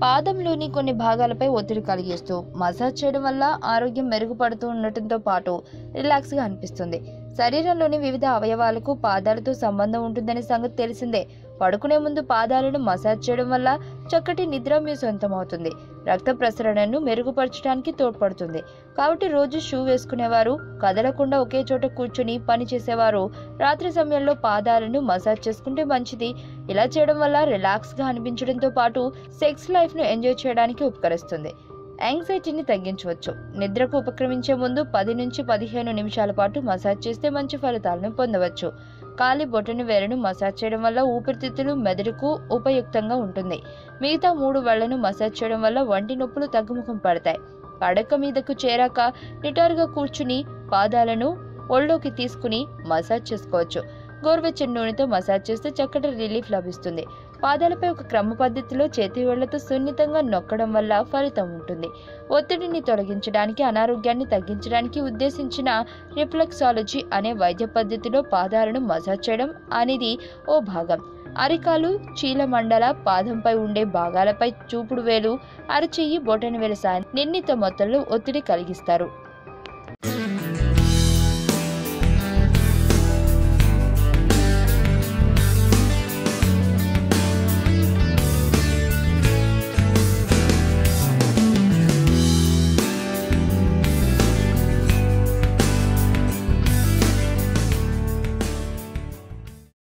పాదంలోని కొన్ని భాగాలపై ఒత్తిడి కలిగిస్తూ మసాజ్ చేయడం వల్ల ఆరోగ్యం మెరుగుపడుతూ ఉండటంతో పాటు రిలాక్స్గా అనిపిస్తుంది. శరీరంలోని వివిధ అవయవాలకు పాదాలతో సంబంధం ఉంటుందనే సంగతి తెలిసిందే. పడుకునే ముందు పాదాలను మసాజ్ చేయడం వల్ల చక్కటి నిద్ర మీ సొంతమవుతుంది. రక్త ప్రసరణను మెరుగుపరచడానికి తోడ్పడుతుంది. కాబట్టి రోజు షూ వేసుకునేవారు, కదలకుండా ఒకే చోట కూర్చుని పని చేసేవారు రాత్రి సమయంలో పాదాలను మసాజ్ చేసుకుంటే మంచిది. ఇలా చేయడం వల్ల రిలాక్స్గా అనిపించడంతో పాటు సెక్స్ లైఫ్ను ఎంజాయ్ చేయడానికి ఉపకరిస్తుంది. యాంగ్జైటీని తగ్గించవచ్చు. నిద్రకు ఉపక్రమించే ముందు 10 నుంచి 15 నిమిషాల పాటు మసాజ్ చేస్తే మంచి ఫలితాలను పొందవచ్చు. కాలి బొటన వేలును మసాజ్ చేయడం వల్ల ఊపిరితిత్తులు, మెదడుకు ఉపయుక్తంగా ఉంటుంది. మిగతా 3 వేళ్లను మసాజ్ చేయడం వల్ల వంటి నొప్పులు తగ్గుముఖం పడతాయి. పడక మీదకు చేరాక నిటారుగా కూర్చుని పాదాలను ఒళ్ళోకి తీసుకుని మసాజ్ చేసుకోవచ్చు. గోరువెచ్చని నూనెతో మసాజ్ చేస్తే చక్కటి రిలీఫ్ లభిస్తుంది. పాదాలపై ఒక క్రమ పద్ధతిలో చేతి వేళ్లతో సున్నితంగా నొక్కడం వల్ల ఫలితం ఉంటుంది. ఒత్తిడిని తొలగించడానికి, అనారోగ్యాన్ని తగ్గించడానికి ఉద్దేశించిన రిఫ్లెక్సాలజీ అనే వైద్య పద్ధతిలో పాదాలను మసాజ్ చేయడం అనేది ఓ భాగం. అరికాలు, చీలమండల, పాదంపై ఉండే భాగాలపై చూపుడు వేలు, అరచెయ్యి, బొటనవేలు సాయం నిర్ణీత మొత్తంలో ఒత్తిడి కలిగిస్తారు.